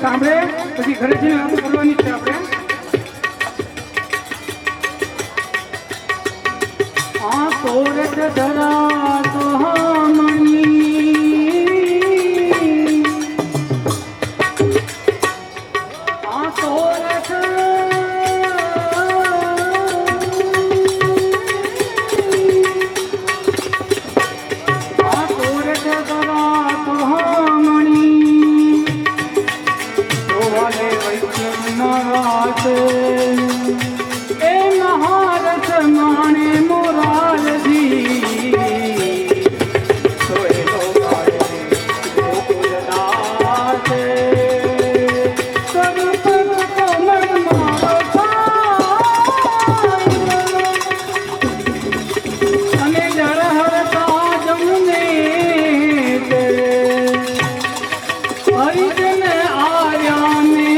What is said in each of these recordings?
સાંભળે પછી ઘરે જઈને વાતો કરવાની છે આપણે. આ સોરઠ ધરા સોહામણી, આ સોરઠ એ મહારથ માણે મોરારજી સોયલો ગાય ગોકુલદાસ સ્વરૂપ કોમળ મારો અને જળ હરતા જમને હરિજન આર્યા ને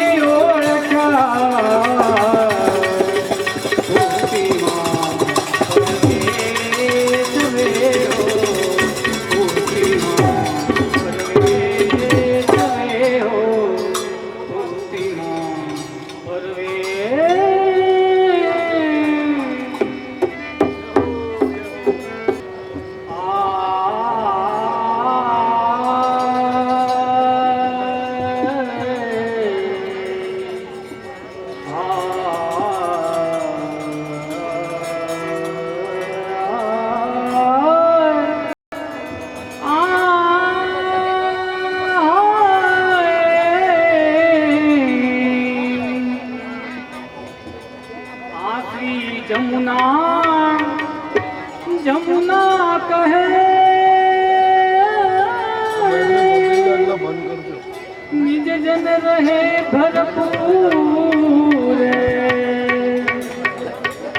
જમુના કહે નિજ જન રહે ભરપૂર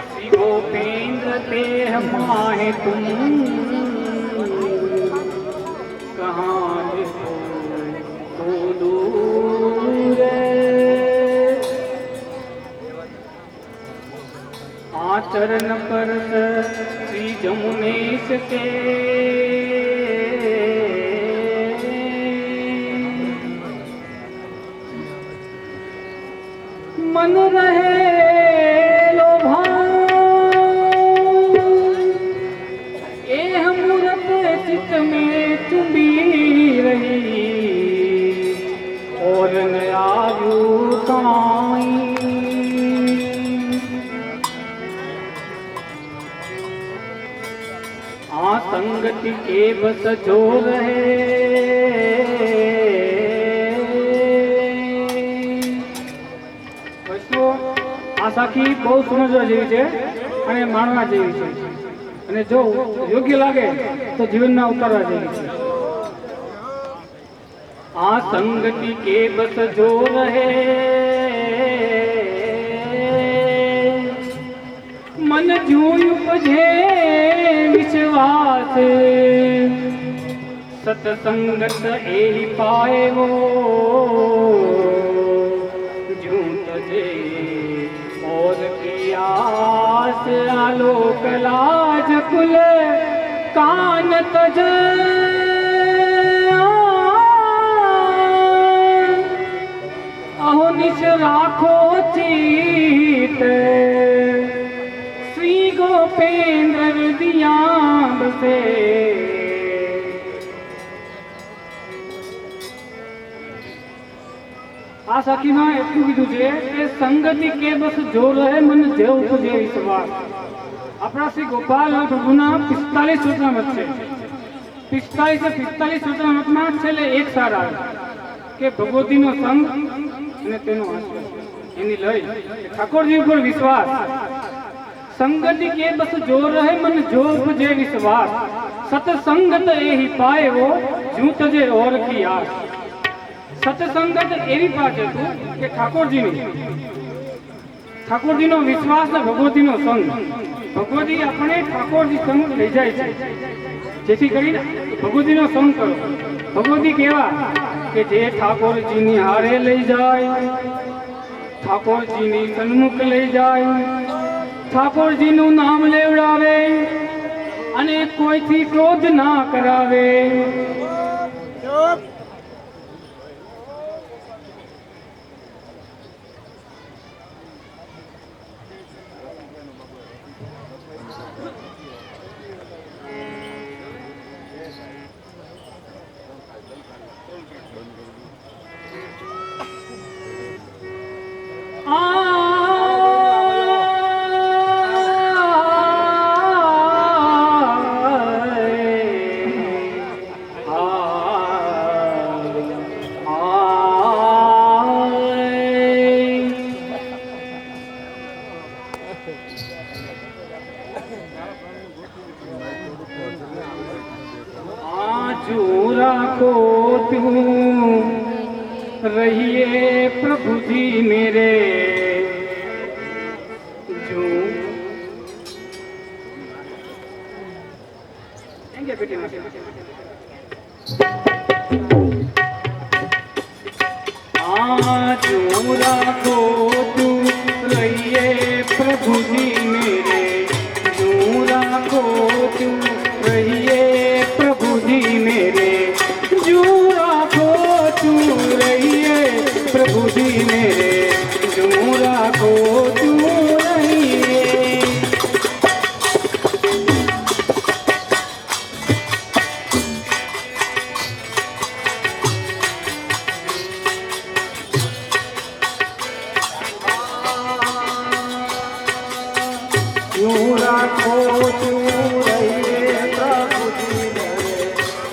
શ્રી ગોપેન્દ્ર તેહ માહે તુમ કહાં તો દૂર आचरण परत श्री जमुनेश के मन रहे लोभा ए मूरत चित्त में चुंबी रही और नया काई आ संगति के बस जो रहे વસ્તુઓ આ સાખી બહુ સમજવા જેવી છે અને માણવા જેવી છે અને જો યોગ્ય લાગે તો જીવનમાં ઉતારવા જેવી છે. આ સંગતિ કે બસ જો રહે मन जूं उपजे विश्वास सत्संगत एहि पाए वो जूं तजे और की आस आलोक लाज कुल कान तज अहो निश राखो चीत ગોપેન્દ્ર દિયા બસે. આ સાખીમાં એટલું કીધું છે કે સંગતિ કે બસ જો રહે મન જે ઉપજે વિશ્વાસ. આપણા શ્રી ગોપાલ પ્રભુના 45 વચનામૃત છે 45 વચનામૃતમાં છેલ્લે એક સાર આવે કે ભગવતીનો સંગ અને તેનો આશ્રય, એની લય ઠાકોરજી ઉપર વિશ્વાસ, સંગતિ કે બસ જો રહે મન જો ઉપજે વિશ્વાસ, સતસંગત એહી પાએ વો જૂ તજે ઓર કી આસ। સતસંગત એવી પાછે તું કે ઠાકોરજીનો વિશ્વાસ ને ભગવતીનો સંગ, ભગવતી આપણે ઠાકોરજી સંગ લઈ જાય છે, જેથી કરીને ભગવતીનો સંગ કરો। ભગવતી કેવા કે જે ઠાકોરજીની હારે લઈ જાય, ઠાકોરજીની સન્મુખ લઈ જાય, ઠાકોરજીનું નામ લેવડાવે અને કોઈથી ક્રોધ ના કરાવે। राखो तू रहिए प्रभु जी मेरे जो जो राखो तू रहिए प्रभु जी मेरे, जो राखो तू रहिए प्रभु जी मेरे, जो राखो तू रहिए प्रभु जी मेरे, जो राखो तू रहिए। जो राखो तू रहिए प्रभु जी मेरे,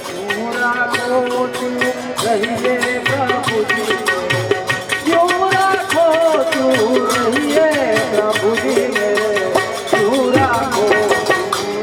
जो राखो तू रहिए प्रभु जी मेरे, जो राखो तू रहिए प्रभु जी मेरे, जो राखो तू रहिए।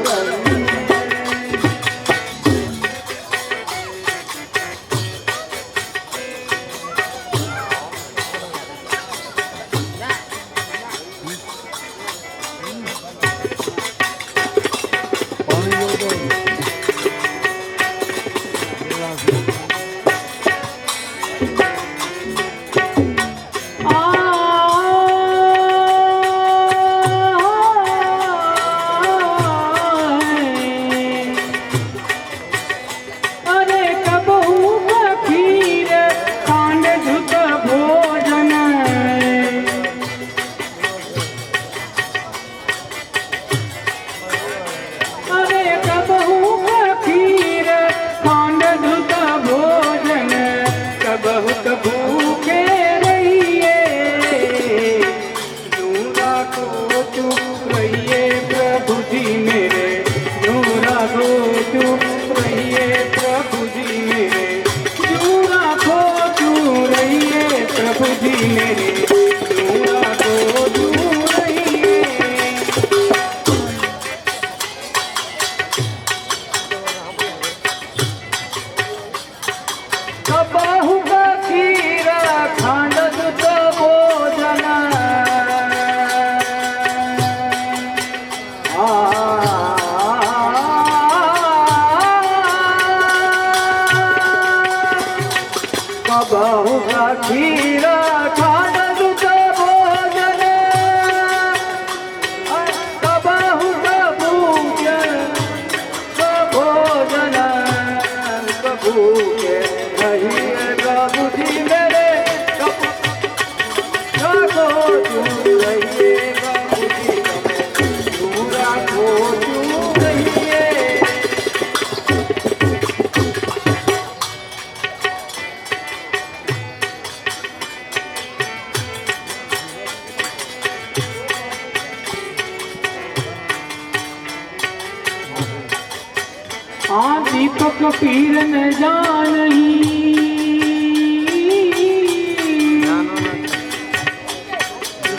हाँ दीपक पीर न जानही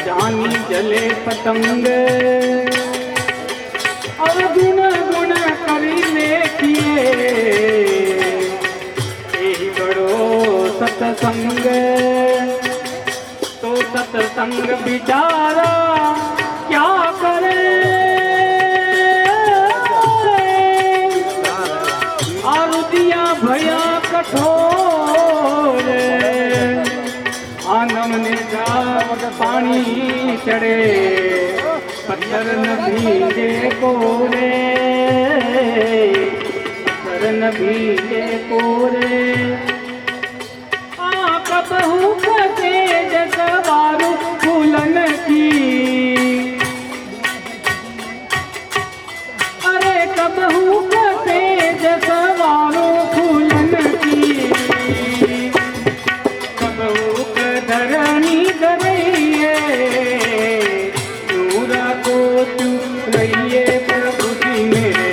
जानी जले पतंग और गुण गुण करी लेखिए यही बड़ो सत्संग तो सत्संग बिचारा क्या करे आरुदिया भया कठोर आनम ने जावट पानी चढ़े पत्थर न भीगे कोरे पत्थर न भीगे कोरे कबहू कसे जसवारू फूलन की अरे कबहू कसे जसवारू फूलन की कबहू धरणी धरइए नूरा को तू रहिए प्रभु जी मेरे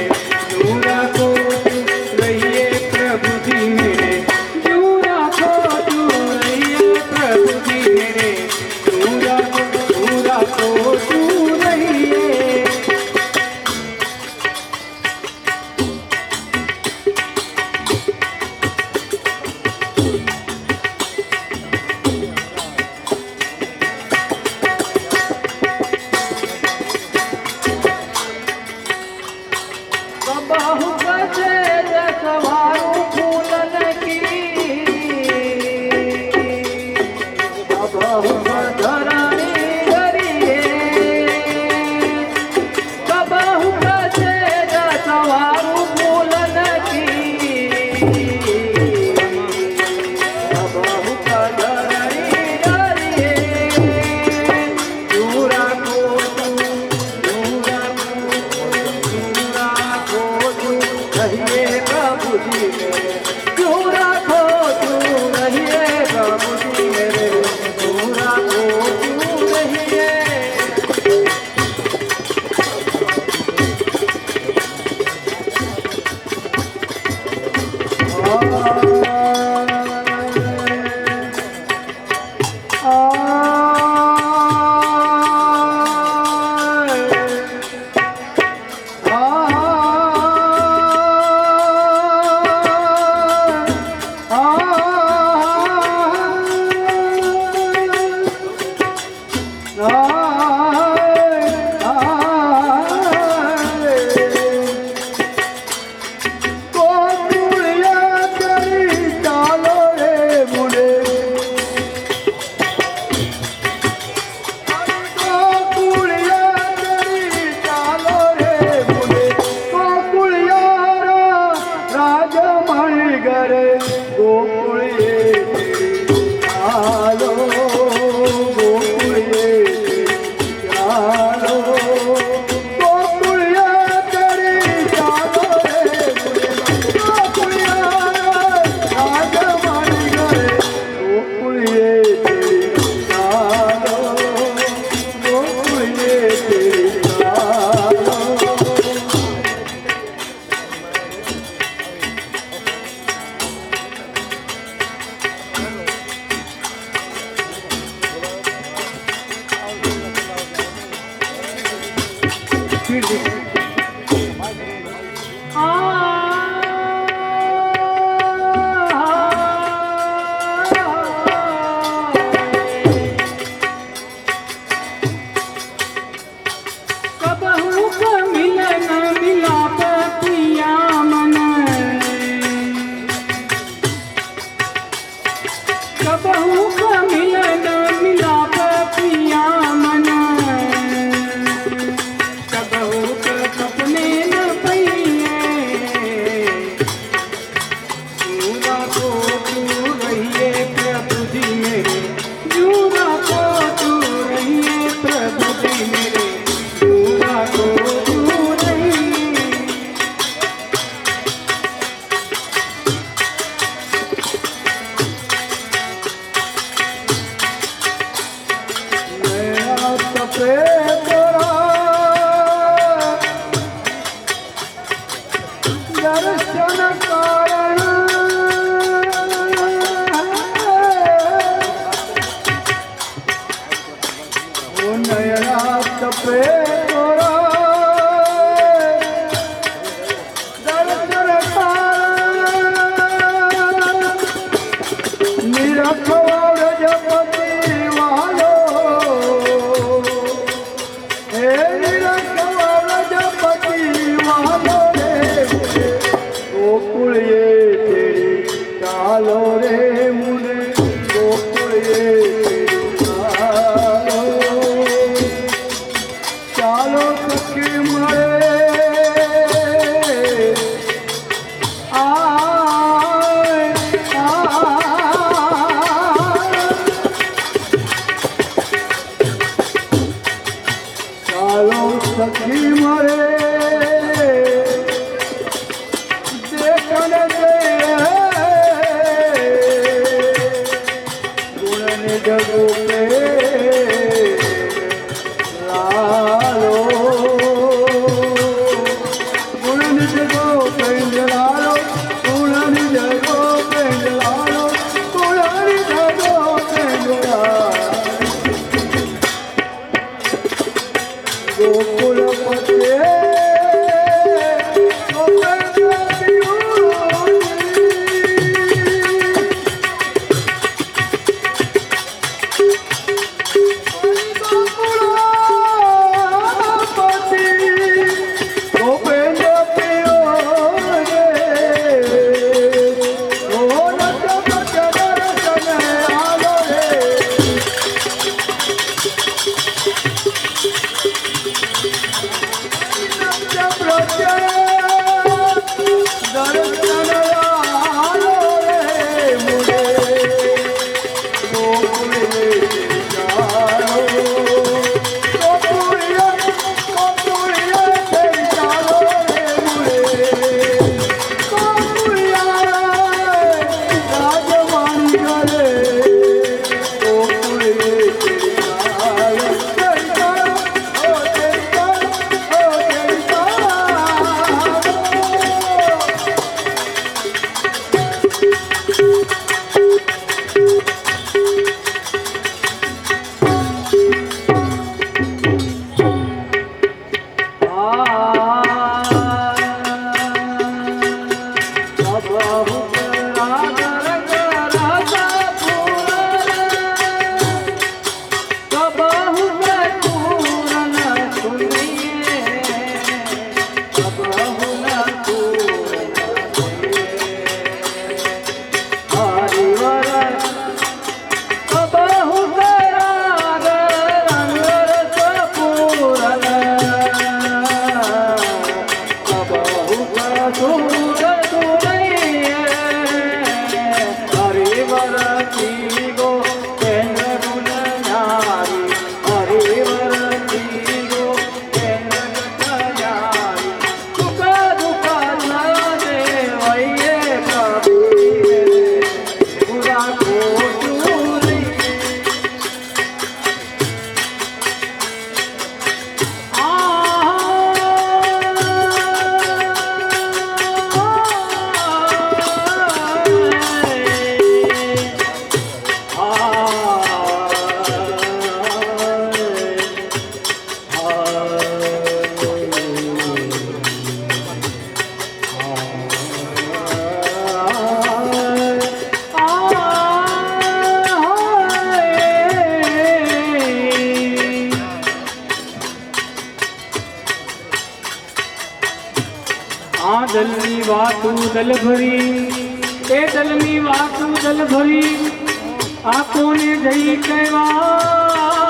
नूरा को तू रहिए प्रभु जी मेरे नूरा को तू रहिए प्रभु जी मेरे नूरा को तू रहिए कबहू कसे जसवारू फूलन की कबहू धरणी धरिए कबहू कसे जसवारू फूलन की कबहू धरणी धरिए दूरा को रहिए प्रभु जी मेरे दूरा को तू रहिए प्रभु जी मेरे दूरा को तू रहिए દર્શન કારણ નયના તપે સખી મળે દેખને ગુણને જગો લાલો ગુણને જગો લાલો ગુણને જગો લાલો ગુણને જગો ગોકુલ દલની વાતું દલ ભરી એ દલની વાતું દલ ભરી આ કોને જઈ કહેવાય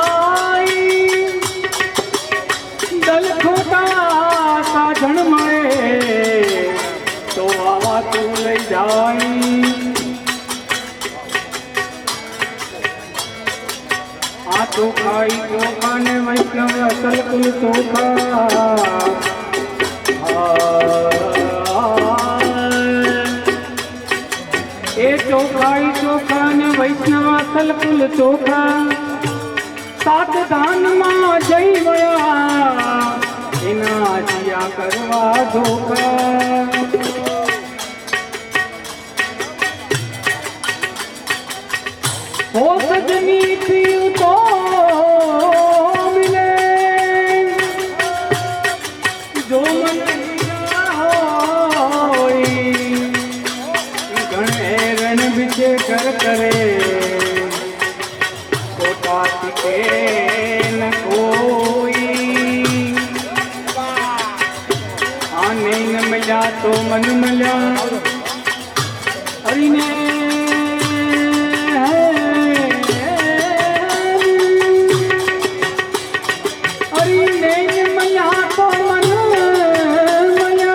દલ ખોટા સાધન મળે તો આ વાતું લઈ જાય આ તો ખાઈ ચોખા ને વૈષ્ણવ અસલ કુલ ચોખા એ ચોખાઈ ચોખા ને વૈષ્ણવ અસલ કુલ ચોખા સાત દાનમાં જઈ વયા એના જીયા કરવા ધોખા करे कोटाती के न कोई आने न मिला तो मन मिला हरि ने हरि ने मिला तो मन मिला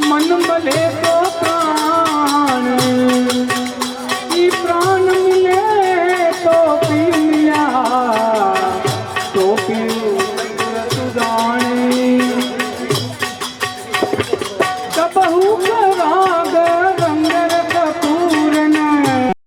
मन मिले तो प्राण